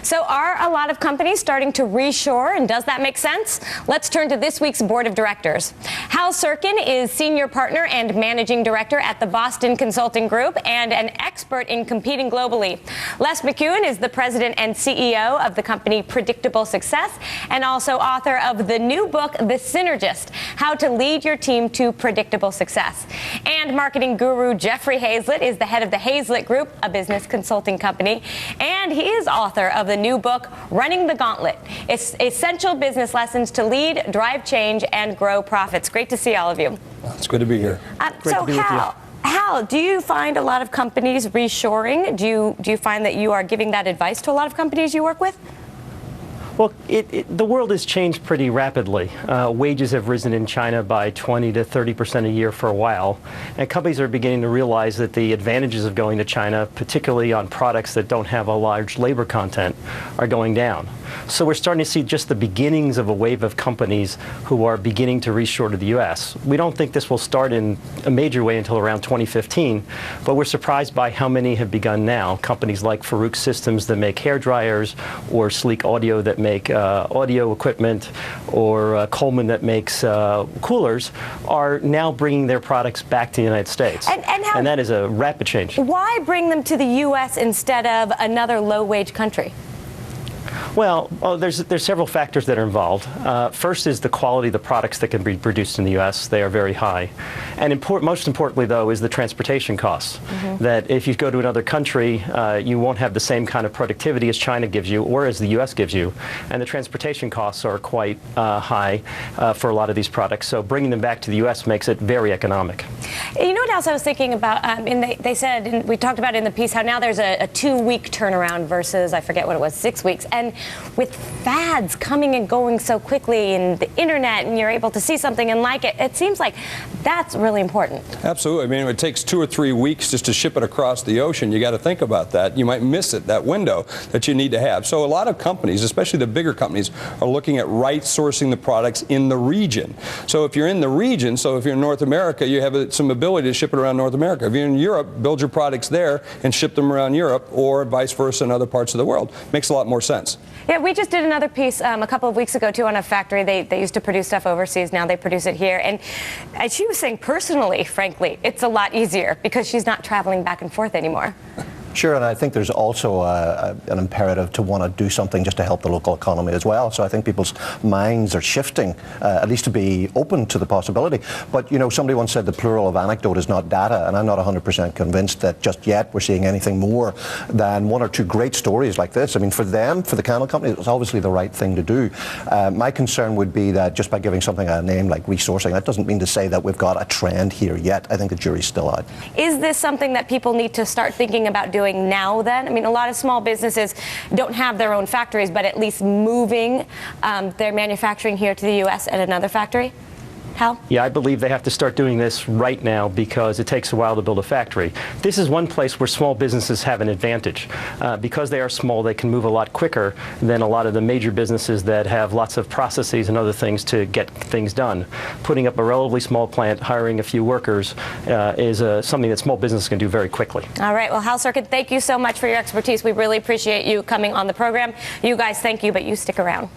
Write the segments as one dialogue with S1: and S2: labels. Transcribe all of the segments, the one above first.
S1: So are a lot of companies starting to reshore, and does that make sense? Let's turn to this week's board of directors. Hal Sirkin is senior partner and managing director at the Boston Consulting Group and an expert in competing globally. Les McKeown is the president and CEO of the company Predictable Success and also author of the new book, The Synergist, How to Lead Your Team to Predictable Success. And marketing guru Jeffrey Hayzlett is the head of the Hayzlett Group, a business consulting company, and he is author of the new book, Running the Gauntlet. It's essential business lessons to lead, drive change, and grow profits. Great to see all of you.
S2: It's good to be here.
S1: So Hal, do you find a lot of companies reshoring? Do you find that you are giving that advice to a lot of companies you work with?
S3: Well, the world has changed pretty rapidly. Wages have risen in China by 20 to 30% a year for a while, and companies are beginning to realize that the advantages of going to China, particularly on products that don't have a large labor content, are going down. So we're starting to see just the beginnings of a wave of companies who are beginning to reshore to the U.S. We don't think this will start in a major way until around 2015, but we're surprised by how many have begun now. Companies like Farouk Systems that make hair dryers, or Sleek Audio that make audio equipment, or Coleman that makes coolers, are now bringing their products back to the United States. And that is a rapid change.
S1: Why bring them to the U.S. instead of another low-wage country?
S3: Well, there's several factors that are involved. First is the quality of the products that can be produced in the U.S. They are very high. And most importantly, though, is the transportation costs. Mm-hmm. That if you go to another country, you won't have the same kind of productivity as China gives you or as the U.S. gives you. And the transportation costs are quite high for a lot of these products. So bringing them back to the U.S. makes it very economic.
S1: You know what else I was thinking about? They said, and we talked about in the piece, how now there's a 2-week turnaround versus, I forget what it was, 6 weeks. And with fads coming and going so quickly, and the internet, and you're able to see something and like it, it seems like that's really important.
S2: Absolutely. I mean, if it takes 2 or 3 weeks just to ship it across the ocean, you got to think about that. You might miss it, that window that you need to have. So a lot of companies, especially the bigger companies, are looking at right sourcing the products in the region. So if you're in the region, so if you're in North America, you have some ability to ship it around North America. If you're in Europe, build your products there and ship them around Europe, or vice versa in other parts of the world. Makes a lot more sense.
S1: Yeah, we just did another piece a couple of weeks ago, too, on a factory. They used to produce stuff overseas. Now they produce it here. And she was saying personally, frankly, it's a lot easier because she's not traveling back and forth anymore.
S4: Sure, and I think there's also an imperative to want to do something just to help the local economy as well. So I think people's minds are shifting, at least to be open to the possibility. But, you know, somebody once said the plural of anecdote is not data, and I'm not 100% convinced that just yet we're seeing anything more than 1 or 2 great stories like this. I mean, for them, for the candle company, it was obviously the right thing to do. My concern would be that just by giving something a name like resourcing, that doesn't mean to say that we've got a trend here yet. I think the jury's still out.
S1: Is this something that people need to start thinking about doing now then? I mean, a lot of small businesses don't have their own factories, but at least moving their manufacturing here to the U.S. at another factory? Hal?
S3: Yeah, I believe they have to start doing this right now because it takes a while to build a factory. This is one place where small businesses have an advantage. Because they are small, they can move a lot quicker than a lot of the major businesses that have lots of processes and other things to get things done. Putting up a relatively small plant, hiring a few workers is something that small businesses can do very quickly.
S1: All right. Well, Hal Sirkin, thank you so much for your expertise. We really appreciate you coming on the program. You guys, thank you, but you stick around.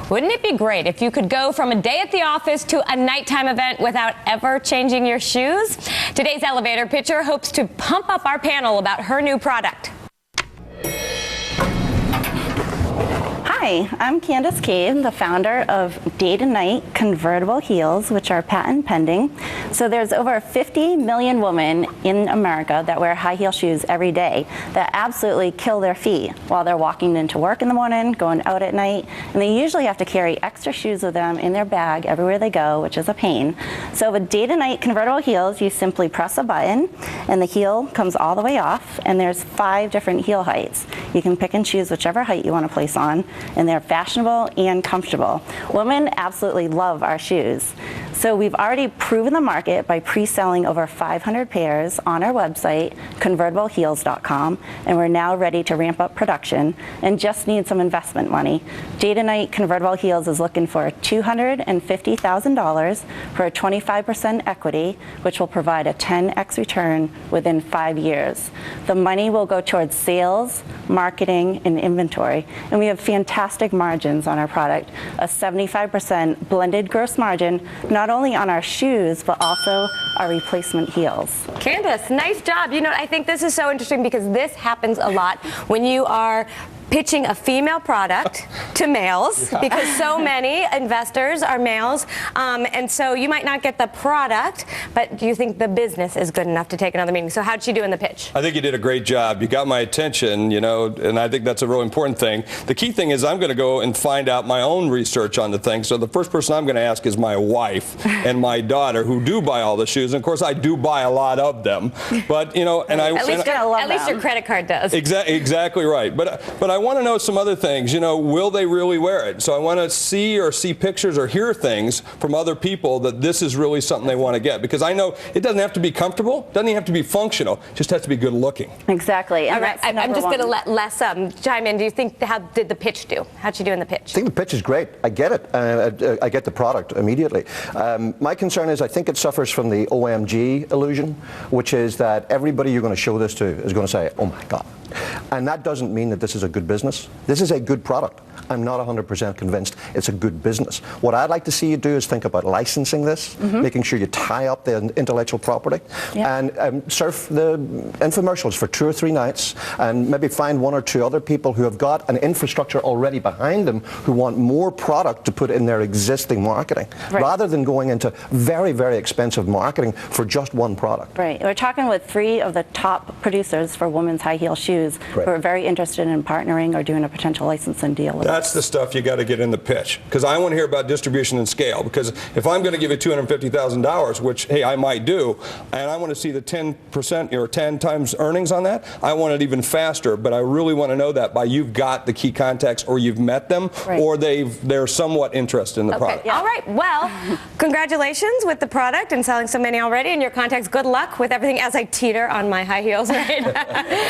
S1: Wouldn't it be great if you could go from a day at the office to a nighttime event without ever changing your shoes? Today's elevator pitcher hopes to pump up our panel about her new product.
S5: Hi, I'm Candace Cave, the founder of Day to Night Convertible Heels, which are patent pending. So there's over 50 million women in America that wear high heel shoes every day that absolutely kill their feet while they're walking into work in the morning, going out at night, and they usually have to carry extra shoes with them in their bag everywhere they go, which is a pain. So with Day to Night Convertible Heels, you simply press a button and the heel comes all the way off, and there's 5 different heel heights. You can pick and choose whichever height you want to place on, and they're fashionable and comfortable. Women absolutely love our shoes. So we've already proven the market by pre-selling over 500 pairs on our website, convertibleheels.com, and we're now ready to ramp up production and just need some investment money. Day to Night Convertible Heels is looking for $250,000 for a 25% equity, which will provide a 10x return within 5 years. The money will go towards sales, marketing, and inventory, and we have fantastic margins on our product, a 75% blended gross margin, not only on our shoes, but also our replacement heels.
S1: Candace, nice job. You know, I think this is so interesting because this happens a lot when you are pitching a female product to males, because so many investors are males, and so you might not get the product, but do you think the business is good enough to take another meeting? So how'd she do in the pitch?
S2: I think you did a great job. You got my attention, you know, and I think that's a real important thing. The key thing is I'm going to go and find out my own research on the thing. So the first person I'm going to ask is my wife and my daughter, who do buy all the shoes. And of course, I do buy a lot of them. But, you know, and
S1: at least your credit card does.
S2: Exactly right. But I want to know some other things. You know, will they really wear it? So I want to see pictures or hear things from other people that this is really something they want to get. Because I know it doesn't have to be comfortable, doesn't even have to be functional, it just has to be good looking.
S5: Exactly.
S1: All right, I'm just going to let Les chime in. Do you think, how did the pitch do? How'd she do in the pitch?
S4: I think the pitch is great. I get it. I get the product immediately. My concern is I think it suffers from the OMG illusion, which is that everybody you're going to show this to is going to say, oh my God. And that doesn't mean that this is a good business. This is a good product. I'm not 100% convinced it's a good business. What I'd like to see you do is think about licensing this, making sure you tie up the intellectual property, and surf the infomercials for 2 or 3 nights, and maybe find 1 or 2 other people who have got an infrastructure already behind them who want more product to put in their existing marketing, rather than going into very, very expensive marketing for just one product.
S5: Right. We're talking with 3 of the top producers for women's high heel shoes who are very interested in partnering or doing a potential licensing deal with
S2: That's the stuff you got to get in the pitch, because I want to hear about distribution and scale. Because if I'm going to give you $250,000, which hey I might do, and I want to see the 10% or 10 times earnings on that, I want it even faster. But I really want to know that by you've got the key contacts, or you've met them, or they're somewhat interested in the product.
S1: All right. Well, congratulations with the product and selling so many already, and your contacts. Good luck with everything as I teeter on my high heels. Right?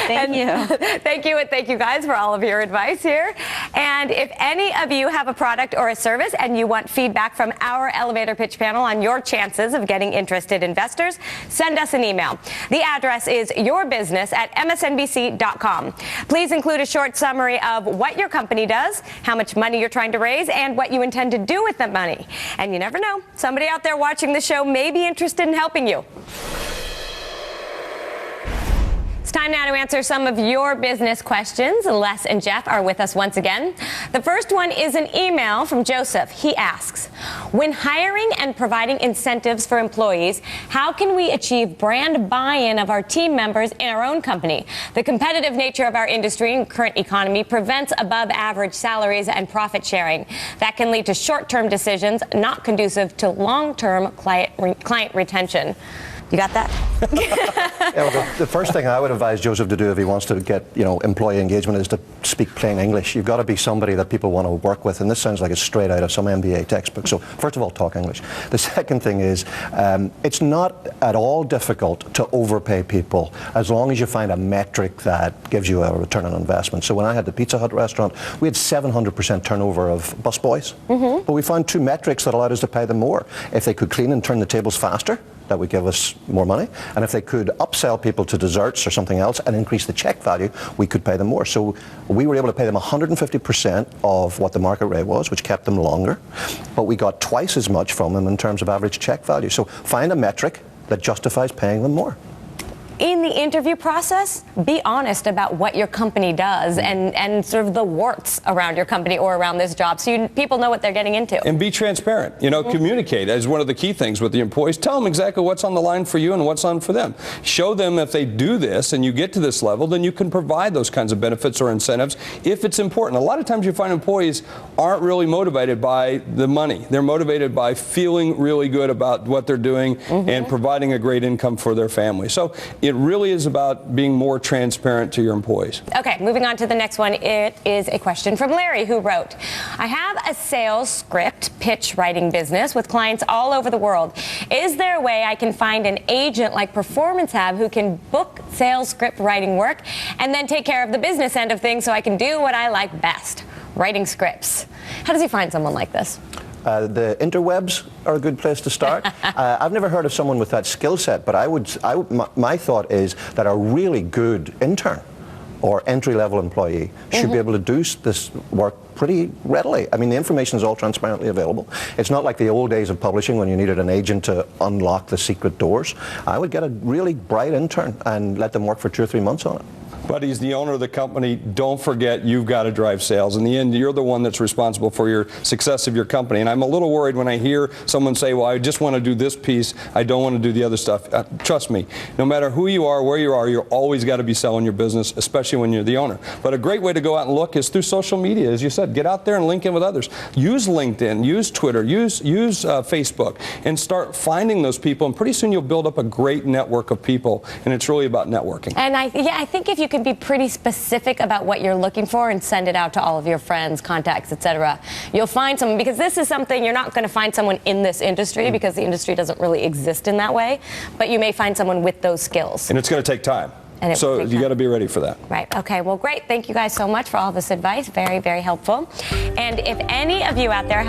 S5: Thank you.
S1: Thank you, and thank you guys for all of your advice here. And if any of you have a product or a service and you want feedback from our elevator pitch panel on your chances of getting interested investors, send us an email. The address is yourbussiness@msnbc.com. Please include a short summary of what your company does, how much money you're trying to raise, and what you intend to do with the money. And you never know, somebody out there watching the show may be interested in helping you. It's time now to answer some of your business questions. Les and Jeff are with us once again. The first one is an email from Joseph. He asks, when hiring and providing incentives for employees, how can we achieve brand buy-in of our team members in our own company? The competitive nature of our industry and current economy prevents above average salaries and profit sharing. That can lead to short-term decisions not conducive to long-term client retention. You got that?
S4: The first thing I would advise Joseph to do if he wants to get, employee engagement is to speak plain English. You've got to be somebody that people want to work with, and this sounds like it's straight out of some MBA textbook. So first of all, talk English. The second thing is, it's not at all difficult to overpay people as long as you find a metric that gives you a return on investment. So when I had the Pizza Hut restaurant, we had 700% turnover of busboys, but we found 2 metrics that allowed us to pay them more. If they could clean and turn the tables faster, that would give us more money. And if they could upsell people to desserts or something else and increase the check value, we could pay them more. So we were able to pay them 150% of what the market rate was, which kept them longer. But we got twice as much from them in terms of average check value. So find a metric that justifies paying them more.
S1: In the interview process, be honest about what your company does and sort of the warts around your company or around this job, so people know what they're getting into.
S2: And be transparent. Communicate as one of the key things with the employees. Tell them exactly what's on the line for you and what's on for them. Show them if they do this and you get to this level, then you can provide those kinds of benefits or incentives if it's important. A lot of times you find employees aren't really motivated by the money. They're motivated by feeling really good about what they're doing and providing a great income for their family. So, it really is about being more transparent to your employees.
S1: Okay, moving on to the next one. It is a question from Larry, who wrote, I have a sales script pitch writing business with clients all over the world. Is there a way I can find an agent like Performance Hab who can book sales script writing work and then take care of the business end of things so I can do what I like best, writing scripts? How does he find someone like this?
S4: The interwebs are a good place to start. I've never heard of someone with that skill set, but my thought is that a really good intern or entry-level employee should be able to do this work pretty readily. I mean, the information is all transparently available. It's not like the old days of publishing when you needed an agent to unlock the secret doors. I would get a really bright intern and let them work for 2 or 3 months on it.
S2: But he's the owner of the company. Don't forget, you've got to drive sales. In the end, you're the one that's responsible for your success of your company. And I'm a little worried when I hear someone say, well, I just want to do this piece. I don't want to do the other stuff. Trust me, no matter who you are, where you are, you're always got to be selling your business, especially when you're the owner. But a great way to go out and look is through social media. As you said, get out there and link in with others. Use LinkedIn, use Twitter, use Facebook, and start finding those people. And pretty soon you'll build up a great network of people. And it's really about networking.
S1: And I think if you can be pretty specific about what you're looking for and send it out to all of your friends, contacts, etc., you'll find someone, because this is something you're not going to find someone in this industry because the industry doesn't really exist in that way, but you may find someone with those skills.
S2: And it's going to take time. So you got to be ready for that.
S1: Right. Okay. Well, great. Thank you guys so much for all this advice. Very, very helpful. And if any of you out there have